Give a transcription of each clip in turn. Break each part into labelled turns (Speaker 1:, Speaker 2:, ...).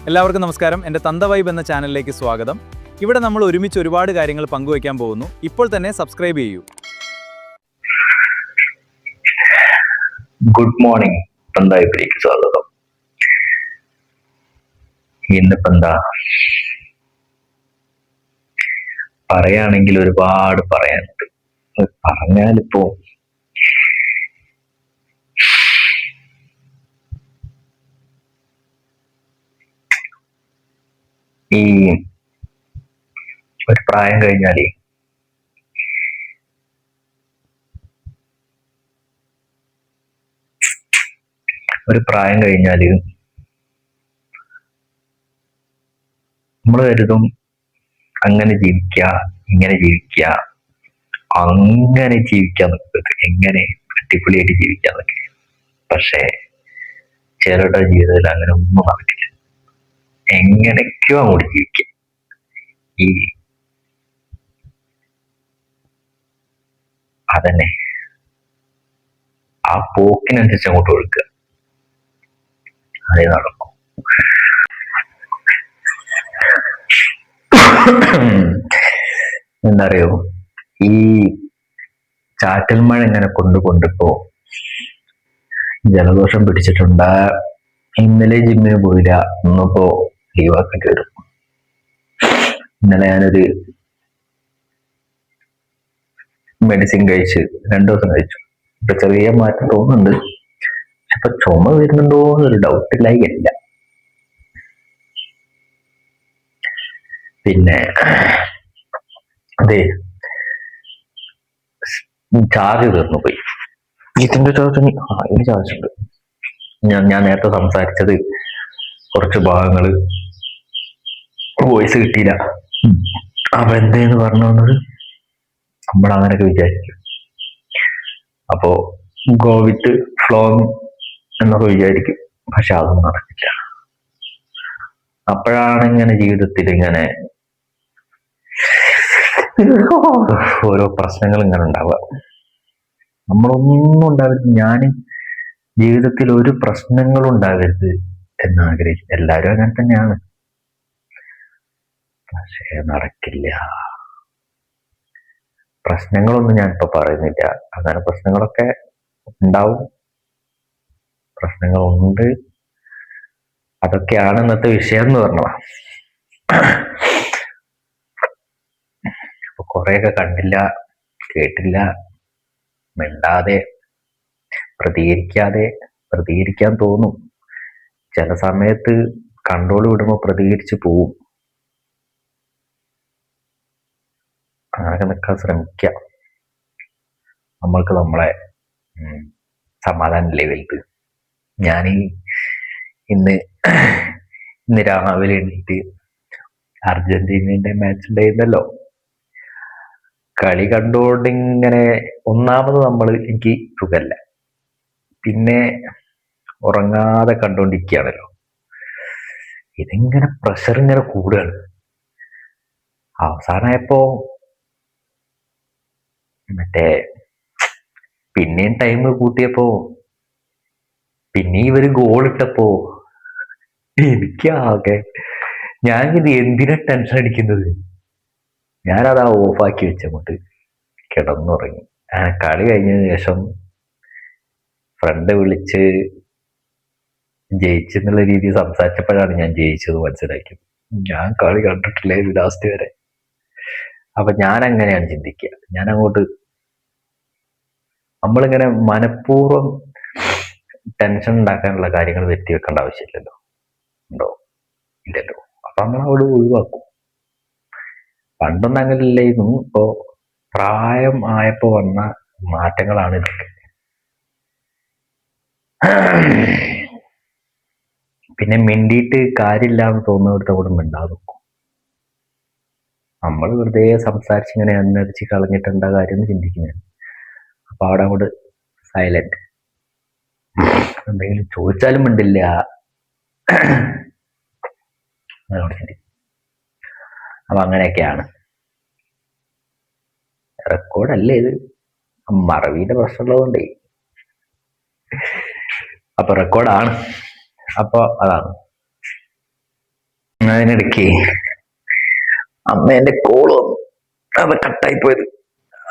Speaker 1: എല്ലാവർക്കും നമസ്കാരം. എൻ്റെ തന്ത വൈബ് എന്ന ചാനലിലേക്ക് സ്വാഗതം. ഇവിടെ നമ്മൾ ഒരുമിച്ച് ഒരുപാട് കാര്യങ്ങൾ പങ്കുവയ്ക്കാൻ പോകുന്നു. ഇപ്പോൾ തന്നെ സബ്സ്ക്രൈബ് ചെയ്യൂ.
Speaker 2: ഗുഡ് മോർണിംഗ്, തന്ത വൈബിലേക്ക് സ്വാഗതം. ഇന്നിപ്പോ എന്താ പറയാണെങ്കിൽ ഒരുപാട് പറയാനുണ്ട്. പറഞ്ഞാലിപ്പോ ഈ ഒരു പ്രായം കഴിഞ്ഞാലേ നമ്മൾ കരുതും അങ്ങനെ ജീവിക്ക, ഇങ്ങനെ ജീവിക്ക, അങ്ങനെ ജീവിക്കാൻ നോക്കുന്നത്, എങ്ങനെ അടിപൊളിയായിട്ട് ജീവിക്കാന്നൊക്കെ. പക്ഷെ ചിലരുടെ ജീവിതത്തിൽ അങ്ങനെ ഒന്നും നടക്കില്ല. എങ്ങനെയൊക്കെയോ അങ്ങോട്ട് ജീവിക്കുക. ഈ അതന്നെ ആ പോക്കിനനുസരിച്ച് അങ്ങോട്ട് ഒഴുക്കുക, അതേ നടക്കും. എന്താ അറിയോ, ഈ ചാറ്റൽ മഴ ഇങ്ങനെ കൊണ്ടിപ്പോ ജലദോഷം പിടിച്ചിട്ടുണ്ട്. ഇന്നലെ ജിമ്മിന് പോയില്ല, ഇന്നിപ്പോ ലീവാക്കേണ്ടി വരും. ഇന്നലെ ഞാനൊരു മെഡിസിൻ കഴിച്ച് 2 ദിവസം കഴിച്ചു. ഇപ്പൊ ചെറിയ മാറ്റം തോന്നുന്നുണ്ട്. ഇപ്പൊ ചുമ വരുന്നുണ്ടോ എന്നൊരു ഡൗട്ടില്ലായില്ല. പിന്നെ അതെ, ചാർജ് തീർന്നു പോയി. ഇതിന്റെ ചാർജ് ഉണ്ട്. ഞാൻ നേരത്തെ സംസാരിച്ചത് കുറച്ച് ഭാഗങ്ങള് വോയിസ് കിട്ടിയില്ല. അപ്പൊ എന്തേന്ന് പറഞ്ഞു വന്നത്, നമ്മൾ അങ്ങനെയൊക്കെ വിചാരിക്കും. അപ്പോ ഗോ വിത്ത് ഫ്ലോ എന്നൊക്കെ വിചാരിക്കും. പക്ഷെ അതൊന്നും നടക്കില്ല. അപ്പോഴാണ് ഇങ്ങനെ ജീവിതത്തിൽ ഇങ്ങനെ ഓരോ പ്രശ്നങ്ങൾ ഇങ്ങനെ ഉണ്ടാവുക. നമ്മളൊന്നും ഉണ്ടാവരുത്, ഞാൻ ജീവിതത്തിൽ ഒരു പ്രശ്നങ്ങളും ഉണ്ടാവരുത് എന്നാഗ്രഹിക്കും. എല്ലാവരും അങ്ങനെ തന്നെയാണ്. പക്ഷേ നടക്കില്ല. പ്രശ്നങ്ങളൊന്നും ഞാനിപ്പോ പറയുന്നില്ല. അങ്ങനെ പ്രശ്നങ്ങളൊക്കെ ഉണ്ടാവും, പ്രശ്നങ്ങളുണ്ട്. അതൊക്കെയാണ് ഇന്നത്തെ വിഷയം എന്ന് പറഞ്ഞതാ. അപ്പൊ കുറെയൊക്കെ കണ്ടില്ല, കേട്ടില്ല, മിണ്ടാതെ പ്രതികരിക്കാൻ തോന്നും. ചില സമയത്ത് കൺട്രോൾ വിടുമ്പോൾ പ്രതികരിച്ച് പോവും. അങ്ങനെയൊക്കെ നിൽക്കാൻ ശ്രമിക്കാം. നമ്മൾക്ക് നമ്മളെ സമാധാനമില്ലേ വലുത്. ഞാൻ ഇന്ന് രാവിലെ എണീറ്റ് അർജന്റീനയുടെ മാച്ച് ഉണ്ടായിരുന്നല്ലോ. കളി കണ്ടുകൊണ്ടിങ്ങനെ, ഒന്നാമത് എനിക്ക് സുഖല്ല, പിന്നെ ഉറങ്ങാതെ കണ്ടുകൊണ്ടിരിക്കുകയാണല്ലോ. ഇതിങ്ങനെ പ്രഷർ ഇങ്ങനെ കൂടുകയാണ്. അവസാനമായപ്പോ പിന്നെയും ടൈം കൂട്ടിയപ്പോ, പിന്നെ ഇവര് ഗോൾ ഇട്ടപ്പോ എനിക്കാകെ, ഞാനിത് എന്തിനാ ടെൻഷൻ അടിക്കുന്നത്, ഞാനതാ ഓഫാക്കി വെച്ചങ്ങോട്ട് കിടന്നുറങ്ങി. കളി കഴിഞ്ഞതിന് ശേഷം ഫ്രണ്ട് വിളിച്ച് ജയിച്ചെന്നുള്ള രീതിയിൽ സംസാരിച്ചപ്പോഴാണ് ഞാൻ ജയിച്ചത് മനസ്സിലാക്കിയത്. ഞാൻ കളി കണ്ടിട്ടില്ലേ ലാസ്റ്റ് വരെ. അപ്പൊ ഞാൻ അങ്ങനെയാണ് ചിന്തിക്കുക. ഞാൻ അങ്ങോട്ട്, നമ്മളിങ്ങനെ മനഃപൂർവ്വം ടെൻഷൻ ഉണ്ടാക്കാനുള്ള കാര്യങ്ങൾ വരുത്തി വെക്കേണ്ട ആവശ്യമില്ലല്ലോ. ഉണ്ടോ? ഇല്ലല്ലോ. അപ്പൊ നമ്മൾ അവിടെ ഒഴിവാക്കും. പണ്ടൊന്നും അങ്ങനെ ഇല്ലായിരുന്നു. ഇപ്പോ പ്രായം ആയപ്പോ വന്ന മാറ്റങ്ങളാണ് ഇതൊക്കെ. പിന്നെ മിണ്ടിയിട്ട് കാര്യമില്ല എന്ന് തോന്നുന്നിടത്ത് കൂടെ മിണ്ടാതെ നോക്കും. നമ്മൾ വെറുതെ സംസാരിച്ചിങ്ങനെ എണ്ണടിച്ച് കളഞ്ഞിട്ടുണ്ടാ കാര്യം എന്ന് ചിന്തിക്കുന്നതാണ്. അപ്പൊ അവിടെ അങ്ങോട്ട് സൈലന്റ്. എന്തെങ്കിലും ചോദിച്ചാലും മിണ്ടില്ല. അപ്പൊ അങ്ങനെയൊക്കെയാണ്. റെക്കോർഡല്ലേ ഇത്, മറവിയുടെ പ്രശ്നമുള്ളതുകൊണ്ടേ. അപ്പൊ റെക്കോർഡാണ്. അപ്പൊ അതാണ്. അതിനിടയ്ക്ക് അമ്മേന്റെ കോള് വന്നു, അത് കട്ടായി പോയത്.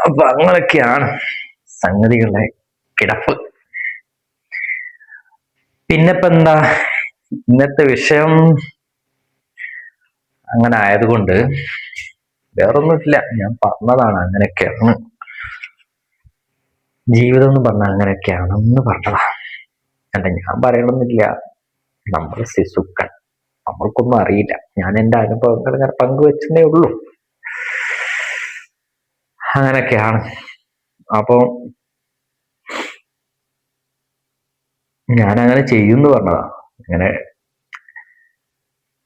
Speaker 2: അപ്പൊ അങ്ങനെയൊക്കെയാണ് സംഗതികളുടെ കിടപ്പ്. പിന്നിപ്പോ എന്താ, ഇന്നത്തെ വിഷയം അങ്ങനെ ആയതുകൊണ്ട് വേറൊന്നുമില്ല, ഞാൻ പറഞ്ഞതാണ് അങ്ങനെയൊക്കെയാണ് ജീവിതം എന്ന് പറഞ്ഞാൽ, അങ്ങനെയൊക്കെയാണെന്ന് പറഞ്ഞതാ. അല്ല, ഞാൻ പറയണമെന്നില്ല, നമ്മൾ ശിശുക്കൾ, നമ്മൾക്കൊന്നും അറിയില്ല. ഞാൻ എൻ്റെ അനുഭവങ്ങൾ ഇങ്ങനെ പങ്കുവെച്ചതേ ഉള്ളൂ. അങ്ങനെയൊക്കെയാണ്. അപ്പൊ ഞാൻ അങ്ങനെ ചെയ്യുമെന്ന് പറഞ്ഞതാ. അങ്ങനെ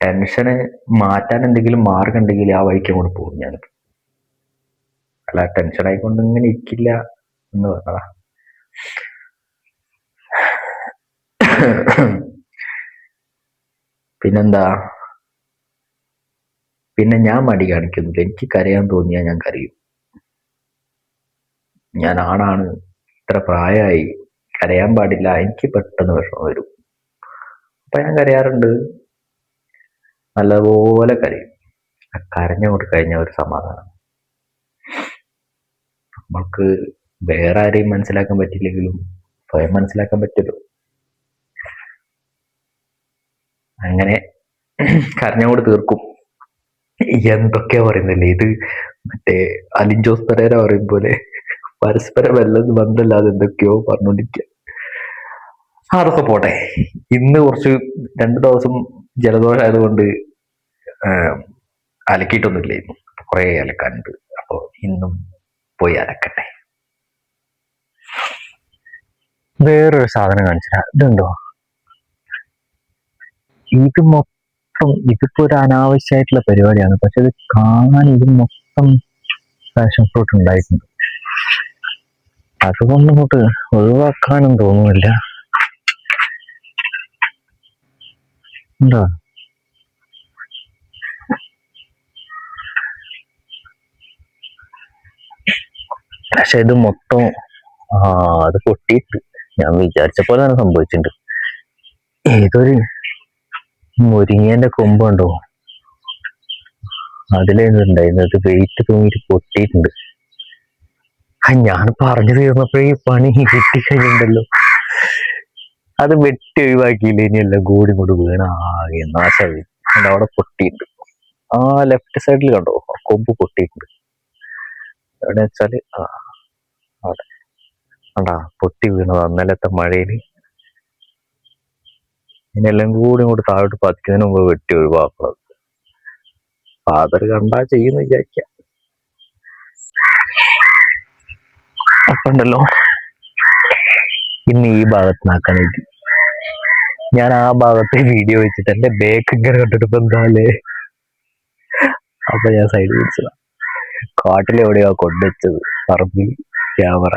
Speaker 2: ടെൻഷന് മാറ്റാൻ എന്തെങ്കിലും മാർഗം ഉണ്ടെങ്കിൽ ആ വഴിക്ക് അങ്ങോട്ട് പോകും ഞാൻ. അല്ല, ടെൻഷൻ ആയിക്കൊണ്ട് ഇങ്ങനെ ഇരിക്കില്ല എന്ന് പറഞ്ഞതാ. പിന്നെന്താ, പിന്നെ ഞാൻ മടി കാണിക്കുന്നില്ല. എനിക്ക് കരയാൻ തോന്നിയാൽ ഞാൻ കരയും. ഞാൻ ആണാണ്, ഇത്ര പ്രായമായി, കരയാൻ പാടില്ല, എനിക്ക് പെട്ടെന്ന് വിഷമം വരും. അപ്പൊ ഞാൻ കരയാറുണ്ട്, നല്ലപോലെ കരയും. കരഞ്ഞങ്ങോട്ട് കഴിഞ്ഞ ഒരു സമാധാനം. നമ്മൾക്ക് വേറെ ആരെയും മനസ്സിലാക്കാൻ പറ്റില്ലെങ്കിലും സ്വയം മനസ്സിലാക്കാൻ പറ്റുമല്ലോ. അങ്ങനെ കരഞ്ഞങ്ങോട്ട് തീർക്കും. എന്തൊക്കെയാ പറയുന്നില്ലേ ഇത്, മറ്റേ അലിൻ ജോസ് പെരേര പറയും പോലെ പരസ്പരം വല്ലതും ബന്ധമില്ലാതെ എന്തൊക്കെയോ പറഞ്ഞോണ്ടിരിക്കുക. അതൊക്കെ പോട്ടെ. ഇന്ന് കുറച്ച് 2 ദിവസം ജലദോഷം ആയതുകൊണ്ട് അലക്കിയിട്ടൊന്നുമില്ലായിരുന്നു. കുറെ അലക്കാനുണ്ട്. അപ്പൊ ഇന്നും പോയി അലക്കട്ടെ. വേറൊരു സാധനം കാണിച്ചാ, ഇതുണ്ടോ, ഇത് മൊത്തം, ഇതിപ്പോ ഒരു അനാവശ്യമായിട്ടുള്ള പരിപാടിയാണ്, പക്ഷെ ഇത് കാണാൻ ഇത് മൊത്തം പാഷൻ ഫ്രൂട്ട് ഉണ്ടായിട്ടുണ്ട്. അതുകൊണ്ട് ഇങ്ങോട്ട് ഒഴിവാക്കാനും തോന്നുന്നില്ല. എന്താ, പക്ഷെ ഇത് മൊത്തം അത് പൊട്ടിയിട്ട് ഞാൻ വിചാരിച്ച പോലെയാണ് സംഭവിച്ചിട്ടുണ്ട്. ഏതൊരു മുരിങ്ങേന്റെ കൊമ്പുണ്ടോ, അതിലേണ്ടായിരുന്നത് വെയിറ്റ് തൂങ്ങിയിട്ട് പൊട്ടിയിട്ടുണ്ട്. ഞാൻ പറഞ്ഞു തീർന്നപ്പോഴേ ഈ പണി കിട്ടിക്കഴിഞ്ഞിട്ടുണ്ടല്ലോ. അത് വെട്ടി ഒഴിവാക്കിയില്ല, ഇനി എല്ലാം കൂടി കൊണ്ട് വീണ ആകെ നാശമായി. അവിടെ പൊട്ടിയിട്ടുണ്ട്. ആ ലെഫ്റ്റ് സൈഡിൽ കണ്ടോ, കൊമ്പ് പൊട്ടിയിട്ടുണ്ട്. എവിടെ വെച്ചാല് അവിടെ കണ്ടാ പൊട്ടി വീണത് അന്നലത്തെ മഴയില്. ഇതിനെല്ലാം കൂടി ഇങ്ങോട്ട് താഴോട്ട് പതിക്കുന്നതിന് മുമ്പ് വെട്ടി ഒഴിവാക്കുന്നത്. ഫാദർ കണ്ടാ ചെയ്യുന്ന വിചാരിക്കാം. അപ്പൊ ഉണ്ടല്ലോ, ഇന്ന് ഈ ഭാഗത്തുനിന്നാക്കാൻ വേണ്ടി ഞാൻ ആ ഭാഗത്തെ വീഡിയോ വെച്ചിട്ട് എന്റെ ബേക്ക് ഇങ്ങനെ കണ്ടിട്ട് എന്താല്ലേ, അപ്പൊ ഞാൻ സൈഡ് പിടിച്ചതാ. കാട്ടിലെവിടെയാ കൊണ്ടുവച്ചത് പറമ്പിൽ ക്യാമറ.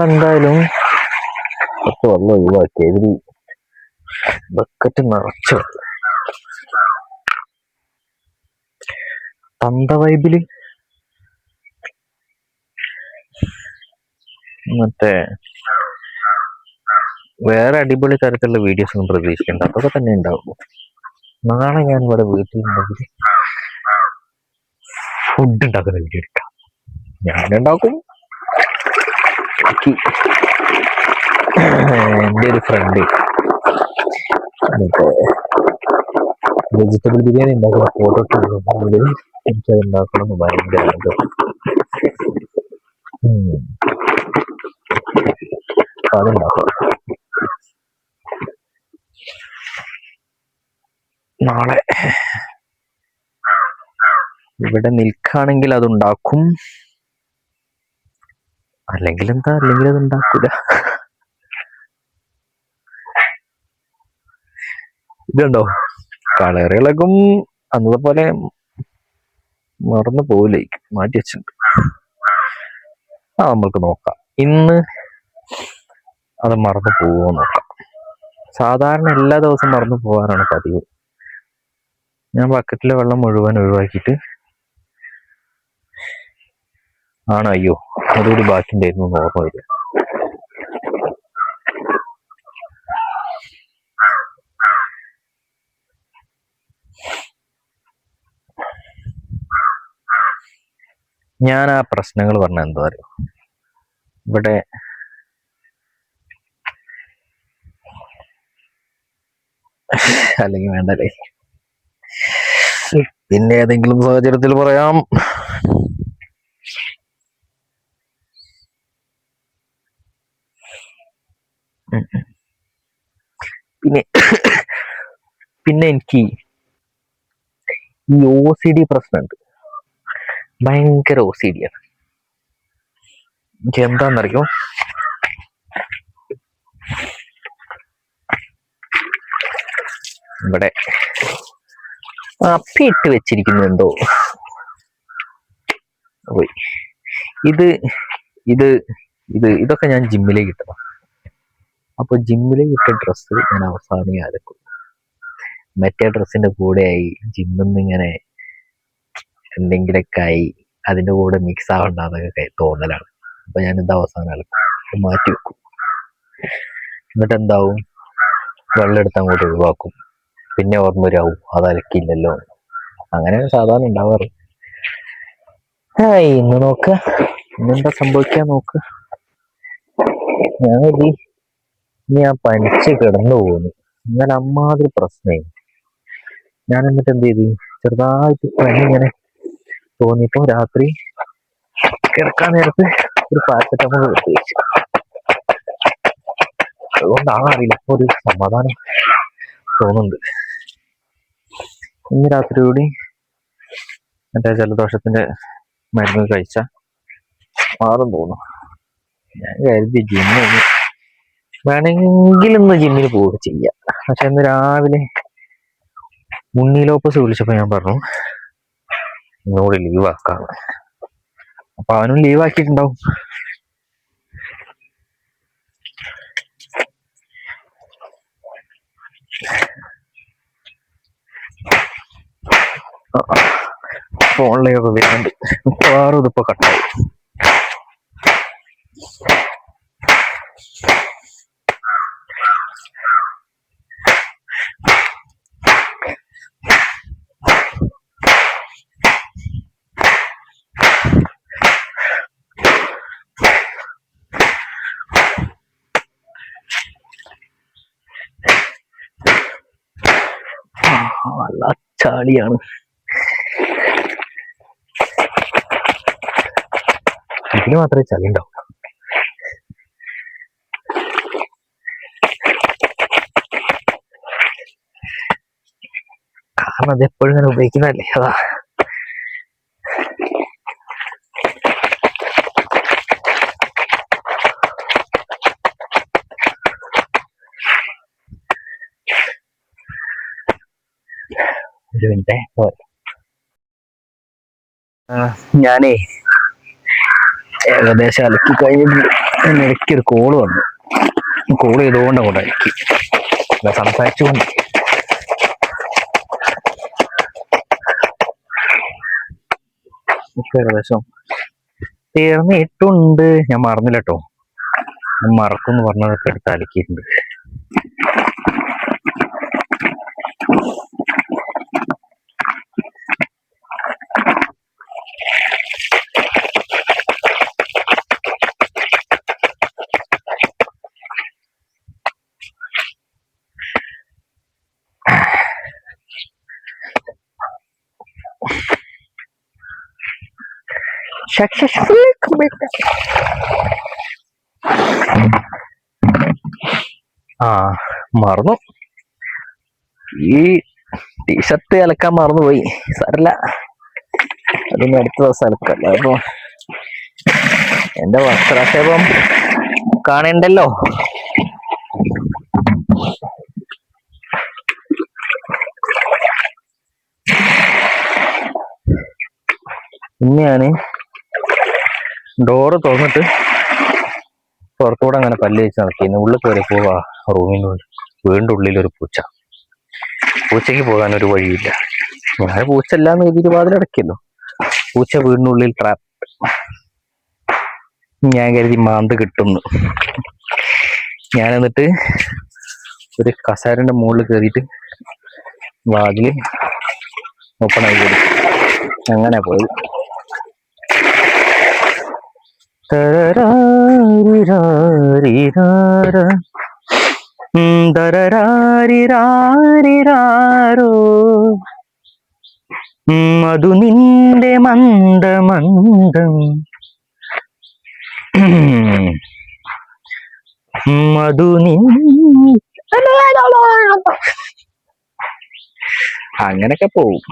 Speaker 2: എന്തായാലും കുറച്ച് വെള്ളം ഒഴിവാക്കി, ഇതിൽ ബക്കറ്റ് നിറച്ചു. തന്ത വൈബില് മറ്റേ വേറെ അടിപൊളി തരത്തിലുള്ള വീഡിയോസ് ഒന്നും പ്രതീക്ഷിക്കേണ്ട, അതൊക്കെ തന്നെ ഉണ്ടാവുള്ളൂ. നാളെ ഞാൻ ഇവിടെ വീട്ടിലുണ്ടെങ്കിൽ ഫുഡ് ഉണ്ടാക്കുന്ന വീഡിയോ എടുക്കാം. ഞാനുണ്ടാക്കും. എൻ്റെ ഒരു ഫ്രണ്ട് മറ്റേ വെജിറ്റബിൾ ബിരിയാണി ഉണ്ടാക്കുന്ന ഫോട്ടോ ഇട്ടിട്ടുണ്ടെങ്കിൽ എനിക്കത് ഉണ്ടാക്കണം എന്ന് ഭയങ്കര ആഗ്രഹം. അതുണ്ടാക്കണം. നാളെ ഇവിടെ നിൽക്കുകയാണെങ്കിൽ അതുണ്ടാക്കും, അല്ലെങ്കിൽ എന്താ, അല്ലെങ്കിൽ അത് ഉണ്ടാക്കൂല. ഇതുണ്ടോ, കളറുകളൊക്കെ അന്നത്തെ പോലെ മറന്നു പോവില്ലേ, മാറ്റി വെച്ചിട്ടുണ്ട്. നമ്മൾക്ക് നോക്കാം ഇന്ന് അത് മറന്നു പോവോ നോക്കാം. സാധാരണ എല്ലാ ദിവസവും മറന്നു പോകാനാണ് പതിവ്. ഞാൻ ബക്കറ്റിലെ വെള്ളം മുഴുവൻ ഒഴിവാക്കിയിട്ട് ആണോ? അയ്യോ, അതൊരു ബാക്കി ഉണ്ടായിരുന്നു എന്ന് ഓർമ്മ വരിക. ഞാൻ ആ പ്രശ്നങ്ങൾ പറഞ്ഞ എന്താ അറിയോ, ഇവിടെ അല്ലെങ്കിൽ വേണ്ടല്ലേ, പിന്നെ ഏതെങ്കിലും സാഹചര്യത്തിൽ പറയാം. പിന്നെ പിന്നെ എനിക്ക് ഈ OCD പ്രശ്നമുണ്ട്. ഭയങ്കര OCD ആണ്. എനിക്ക് എന്താണെന്നറിയോ, ഇവിടെ അപ്പിയിട്ട് വെച്ചിരിക്കുന്നുണ്ടോ പോയി. ഇത് ഇത് ഇതൊക്കെ ഞാൻ ജിമ്മിലേക്ക് ഇട്ടതാണ്. അപ്പൊ ജിമ്മിലേക്ക് ഇട്ട ഡ്രസ്സ് ഞാൻ അവസാനം അലക്കും. മറ്റേ ഡ്രസ്സിന്റെ കൂടെയായി ജിമ്മിന്ന് ഇങ്ങനെ എന്തെങ്കിലൊക്കെ ആയി അതിന്റെ കൂടെ മിക്സ് ആവണ്ടെന്നൊക്കെ തോന്നലാണ്. അപ്പൊ ഞാനിത് അവസാനം അലക്കും, മാറ്റി വെക്കും. എന്നിട്ട് എന്താവും, വെള്ളം എടുത്ത് അങ്ങോട്ട് ഒഴിവാക്കും. പിന്നെ ഓർമ്മ വരാവും അത് അലക്കിയില്ലല്ലോ. അങ്ങനെയാണ് സാധാരണ ഉണ്ടാവാറ്. ഇന്ന് നോക്ക, ഇന്നെന്താ സംഭവിക്കാൻ നോക്ക്. ഞാൻ പനിച്ച് കിടന്നു പോകുന്നു. ഇന്നലെ അമ്മാതിരി പ്രശ്നമായി. ഞാൻ എന്നിട്ട് എന്ത് ചെയ്തു, ചെറുതായിട്ട് പനി ഇങ്ങനെ തോന്നിയപ്പോ രാത്രി കിടക്കാൻ നേരത്ത് ഒരു പാരസെറ്റമോൾ എടുത്ത് വെച്ചു. അതുകൊണ്ടാണ് അറിയില്ല, ഒരു സമാധാനം തോന്നുന്നുണ്ട്. ഇന്ന് രാത്രി കൂടി മറ്റേ ജലദോഷത്തിന്റെ മരുന്ന് കഴിച്ച മാറും തോന്നും. ഞാൻ കരുതി ജിമ്മിന് വേണമെങ്കിൽ ഇന്ന് ജിമ്മിന് പോവുക ചെയ്യാം. പക്ഷെ ഇന്ന് രാവിലെ ഉണ്ണിലോപ്പസ് വിളിച്ചപ്പോ ഞാൻ പറഞ്ഞു ഇന്നുകൂടി ലീവാക്കാണ്. അപ്പൊ അവനും ലീവാക്കിയിട്ടുണ്ടാവും. ഫോണിലേക്കൊക്കെ വരുന്നുണ്ട്. മിക്കവാറും ഇതിപ്പോ കട്ടായി. നല്ല ചാളിയാണ്. ഇതിന് മാത്രമേ ചളി ഉണ്ടാവും. കാരണം അത് എപ്പോഴും ഞാൻ ഉപയോഗിക്കുന്നതല്ലേ, അതാ. ഒരു മിനിറ്റ്. ഞാനേ ഏകദേശം അലക്കി കഴിഞ്ഞിട്ടുണ്ട്. ഇടയ്ക്ക് ഒരു കോള് വന്നു. കോള് ചെയ്തുകൊണ്ട് അങ്ങോട്ട് അലക്കി, സംസാരിച്ചുകൊണ്ട്. ഏകദേശം തീർന്നിട്ടുണ്ട്. ഞാൻ മറന്നില്ല കേട്ടോ, ഞാൻ മറക്കുമെന്ന് പറഞ്ഞതൊക്കെ എടുത്ത് അലക്കിയിട്ടുണ്ട്. മറന്നു, ഈ ടീഷർട്ട് അലക്കാൻ മറന്നുപോയി. സാരല്ല, അതിന് അടുത്ത ദിവസം അലക്കല്ല. അപ്പൊ എന്റെ വസ്ത്രാക്ഷേപം കാണണ്ടല്ലോ. ഇന്ന് ഞാന് ഡോറ് തുറന്നിട്ട് പുറത്തൂടെ അങ്ങനെ പല്ല് വെച്ച് നടക്കിയിരുന്നു. ഉള്ളിൽ കയറി പോവാ റൂമിൻ്റെ ഉള്ളിൽ. വീടിൻ്റെ ഉള്ളിലൊരു പൂച്ചയ്ക്ക് പോകാൻ ഒരു വഴിയില്ല. ഞാൻ പൂച്ച എല്ലാന്ന് കരുതിയിട്ട് വാതിലടക്കിയല്ലോ. പൂച്ച വീടിനുള്ളിൽ ട്രാപ്പ്. ഞാൻ കരുതി മാന്ത് കിട്ടുന്നു. ഞാൻ എന്നിട്ട് ഒരു കസേരന്റെ മുകളിൽ കയറിയിട്ട് വാതില് ഓപ്പൺ ആയി കൊടുത്തു. അങ്ങനെ പോയി. മധു നിന്റെ മന്ദമന്ദം മധു അങ്ങനൊക്കെ പോവും.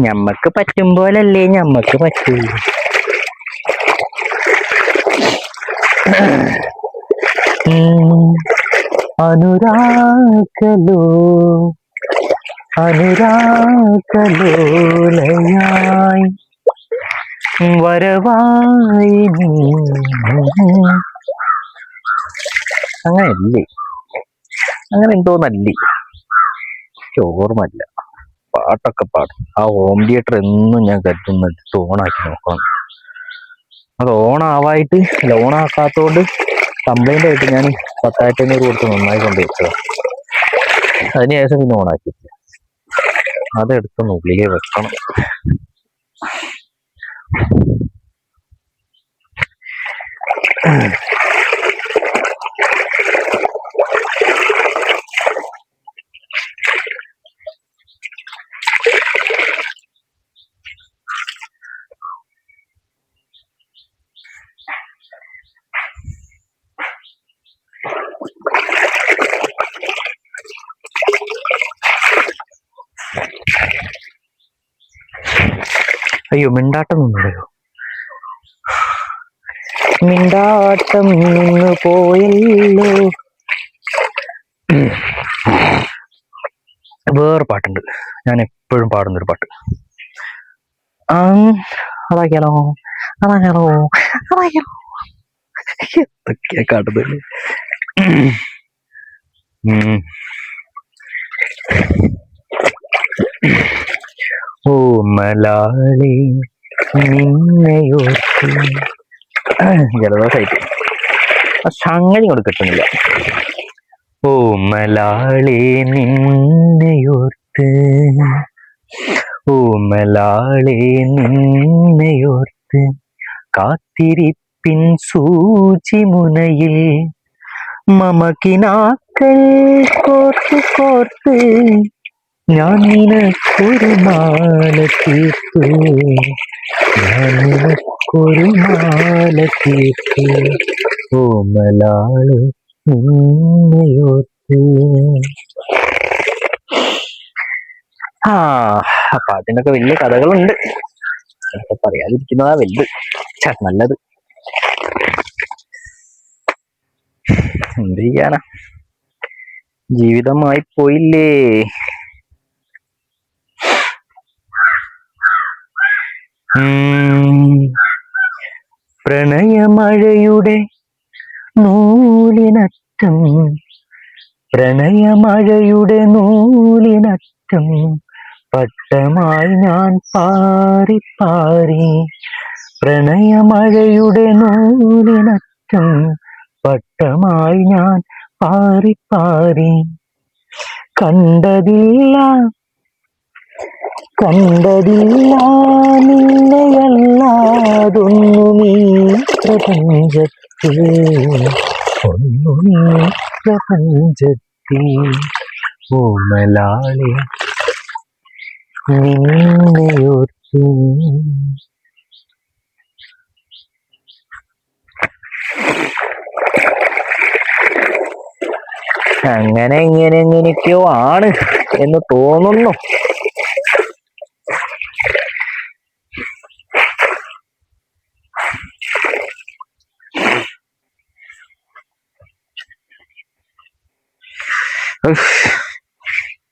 Speaker 2: ഞമ്മക്ക് പറ്റുമ്പോലല്ലേ ഞമ്മക്ക് പറ്റൂ. അനുരാഗലോ അനുരാഗലോലയായി വരവായി നീ. അങ്ങനല്ലേ, അങ്ങനെ എന്തോന്നല്ലേ, ഓർമ്മല്ല. പാട്ടൊക്കെ പാടും. ആ ഹോം തിയേറ്റർ എന്നും ഞാൻ കരുതുന്നത് ഓണാക്കി നോക്കണം. അത് ഓണാവായിട്ട് അല്ല, ഓണാക്കാത്തോണ്ട് കംപ്ലൈന്റ് ആയിട്ട് ഞാൻ 10,500 കൊടുത്ത് നന്നായി കൊണ്ട് വെച്ചത്. അതിനുശേഷം പിന്നെ ഓണാക്കി. അതെടുത്തൊന്ന് ഉള്ളിലേ വെക്കണം. അയ്യോ, മിണ്ടാട്ടം നിന്നുടയോ? മിണ്ടാട്ടം നിന്ന് പോയല്ലോ. വേറെ പാട്ടുണ്ട്, ഞാൻ എപ്പോഴും പാടുന്നൊരു പാട്ട്. അതാക്കിയാലോ അതാക്കിയാലോ അതാക്കിയാലോ. എന്തൊക്കെയാ കാട്ടുന്നത്. ഓ മലാളി നിന്നെയോർത്ത്. ജലദോഷമായിട്ട് സംഗതി കൊണ്ട് കിട്ടുന്നില്ല. ഓ മലാളി നിന്നെയോർത്ത്, ഓ മലാളി നിന്നെയോർത്ത് കാത്തിരിപ്പിൻ സൂചി മുനയിൽ മമകിനാക്കൾ കോർത്ത് കോർത്ത് ഞാൻ നിനക്കൊരു മാല തീർത്തു, ഞാൻ നിനക്കൊരു മാല തീർത്തു. ഓ മലാളി നിന്നെയോർത്ത്. അപ്പൊ അതിനൊക്കെ വലിയ കഥകളുണ്ട്. അതൊക്കെ പറയാതിരിക്കുന്നതാ വലുത്, നല്ലത്. എന്ത് ചെയ്യാനാ, ജീവിതമായി പോയില്ലേ. പ്രണയമഴയുടെ നൂലിനറ്റം, പ്രണയമഴയുടെ നൂലിനറ്റം പട്ടമായി ഞാൻ പാറി പാറി. പ്രണയമഴയുടെ നൂലിനറ്റം പട്ടമായി ഞാൻ പാറി പാറി. കണ്ടതില്ല കണ്ടതില്ല നിന്നെയല്ലാതൊന്നുമീ പ്രപഞ്ചത്തിൽ, ഒന്നുമീ പ്രപഞ്ചത്തിൽ. ഓ മലാളി നിന്നെയോർത്തു. അങ്ങനെ ഇങ്ങനെ എങ്ങനെയൊക്കെയോ ആണ് എന്ന് തോന്നുന്നു.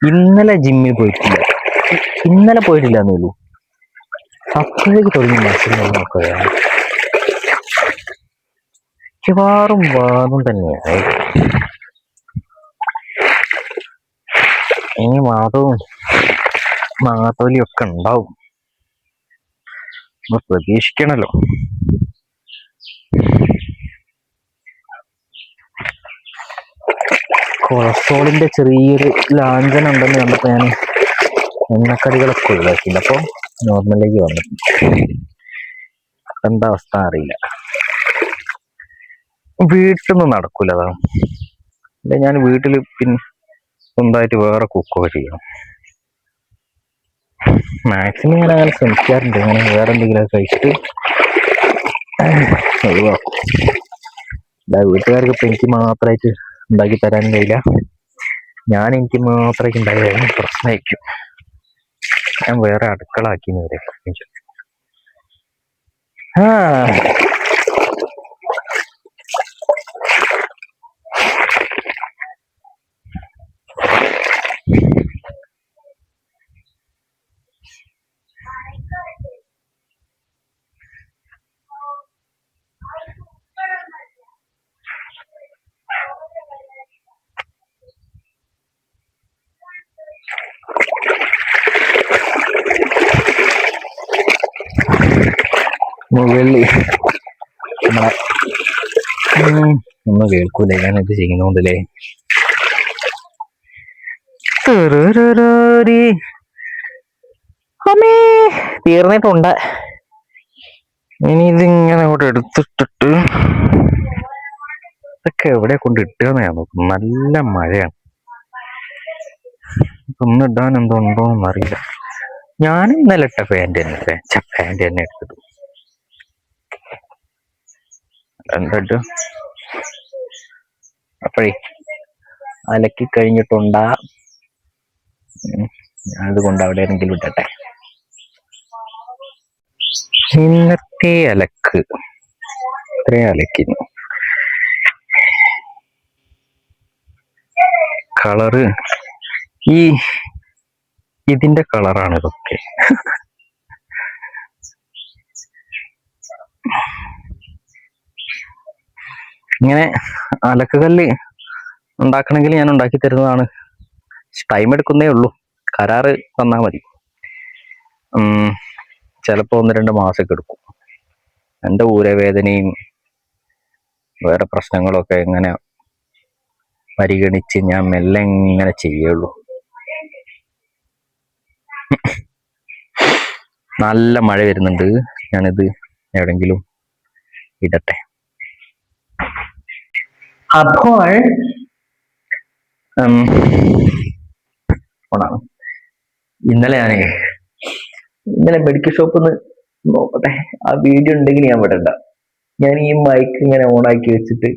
Speaker 2: ഇന്നലെ ജിമ്മിൽ പോയിട്ടില്ല, ഇന്നലെ പോയിട്ടില്ല എന്നുള്ളൂ. അപ്പോഴേക്ക് തുടങ്ങി മത്സരം നോക്കുക. മിക്കവാറും വാദം തന്നെയായി. ഇനി വാദവും മാത്തോലിയും ഒക്കെ ഉണ്ടാവും, പ്രതീക്ഷിക്കണല്ലോ. കൊളസ്ട്രോളിന്റെ ചെറിയൊരു ലാഞ്ചന ഉണ്ടെന്ന് കണ്ടപ്പോൾ ഞാൻ എണ്ണക്കടികളൊക്കെ ഒഴിവാക്കിയില്ല. അപ്പോൾ നോർമലിലേക്ക് വന്നു. എന്താ അവസ്ഥ അറിയില്ല. വീട്ടിൽ നിന്ന് നടക്കൂല അതാണ്. അല്ലെ ഞാൻ വീട്ടിൽ പിന്നെ സ്വന്തമായിട്ട് വേറെ കുക്കൊക്കെ ചെയ്യണം. മാക്സിമം ഞാൻ അങ്ങനെ ശ്രമിക്കാറുണ്ട്. അങ്ങനെ വേറെ എന്തെങ്കിലുമൊക്കെ കഴിച്ചിട്ട് ഒഴിവാക്കും. വീട്ടുകാർക്ക് ഇപ്പം എനിക്ക് മാത്രമായിട്ട് ഉണ്ടാക്കി തരാനും കഴിയില്ല. ഞാൻ എനിക്ക് മാത്രമായിട്ട് ഉണ്ടാക്കി തരാൻ പ്രശ്നമായിരിക്കും. ഞാൻ വേറെ അടുക്കള ആക്കിയെന്ന് വരെ മുകളിൽ നമ്മളെ ഒന്നും കേൾക്കൂലേ ഞാനിത് ചെയ്യുന്നോണ്ടല്ലേ. അമ്മേ തീർന്നിട്ടുണ്ട്. ഇനി ഇതിങ്ങനെ അങ്ങോട്ട് എടുത്തിട്ടിട്ട് ഇതൊക്കെ എവിടെ കൊണ്ട് ഇട്ടുകയെന്ന് ഞാൻ നോക്കും. നല്ല മഴയാണ്. ഒന്ന് ഇടാൻ എന്തോ ഉണ്ടോന്നൊന്നും അറിയില്ല. ഞാൻ ഇന്നലെ ഇട്ട പാൻറ് തന്നെ എടുത്തിട്ടു. എന്നിട്ട് അപ്പോഴേ അലക്കി കഴിഞ്ഞിട്ടുണ്ടാ. അതുകൊണ്ട് അവിടെ ആരെങ്കിലും ഇട്ടട്ടെ. ഇന്നത്തെ അലക്ക് ഇത്രയും അലക്കിന്. കളറ് ഇതിന്റെ കളറാണ് ഇതൊക്കെ. ഇങ്ങനെ അലക്കുകല്ല് ഉണ്ടാക്കണമെങ്കിൽ ഞാൻ ഉണ്ടാക്കി തരുന്നതാണ്. ടൈം എടുക്കുന്നേ ഉള്ളൂ. കരാറ് തന്നാൽ മതി. ചിലപ്പോൾ 1-2 മാസമൊക്കെ എടുക്കും. എൻ്റെ ഊരവേദനയും വേറെ പ്രശ്നങ്ങളൊക്കെ എങ്ങനെ പരിഗണിച്ച് ഞാൻ മെല്ലെ ഇങ്ങനെ ചെയ്യുള്ളൂ. നല്ല മഴ വരുന്നുണ്ട്. ഞാനിത് എവിടെങ്കിലും ഇടട്ടെ. അപ്പോൾ ഇന്നലെ മെഡിക്കൽ ഷോപ്പിൽ നിന്ന് നോക്കട്ടെ. ആ വീഡിയോ ഉണ്ടെങ്കിൽ ഞാൻ വിടണ്ട. ഞാൻ ഈ മൈക്ക് ഇങ്ങനെ ഓണാക്കി വെച്ചിട്ട്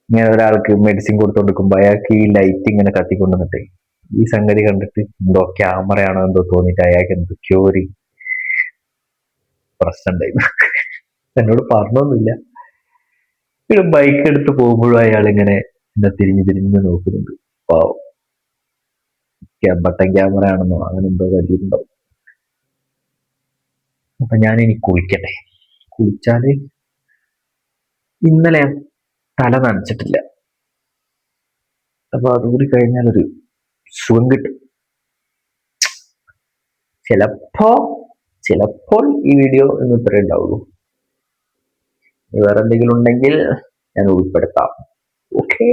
Speaker 2: ഇങ്ങനെ ഒരാൾക്ക് മെഡിസിൻ കൊടുത്തോണ്ടിരിക്കുമ്പോ അയാൾക്ക് ഈ ലൈറ്റ് ഇങ്ങനെ കത്തിക്കൊണ്ടുവന്നിട്ട് ഈ സംഗതി കണ്ടിട്ട് എന്തോ ക്യാമറയാണോ എന്തോ തോന്നിട്ട് അയാൾക്ക് എന്തൊക്കെയോ ഒരു പ്രശ്നം ഉണ്ടായി. എന്നോട് പറഞ്ഞൊന്നുമില്ല. ഇവിടെ ബൈക്ക് എടുത്ത് പോകുമ്പോഴും അയാൾ ഇങ്ങനെ തിരിഞ്ഞ് നോക്കുന്നുണ്ട്. പാവം. ബട്ടൺ ക്യാമറ ആണെന്നോ അങ്ങനെ എന്തോ കരുതിയിട്ടുണ്ടാവും. അപ്പൊ ഞാൻ ഇനി കുളിക്കട്ടെ. കുളിച്ചാല് ഇന്നലെ തല നനച്ചിട്ടില്ല. അപ്പൊ അതുകൂടി കഴിഞ്ഞാൽ ഒരു സുഖം കിട്ടും. ചിലപ്പോൾ ഈ വീഡിയോ ഇന്ന് ഇത്രേ ഉണ്ടാവുള്ളൂ. വേറെ എന്തെങ്കിലും ഉണ്ടെങ്കിൽ ഞാൻ ഉൾപ്പെടുത്താം. ഓക്കെ.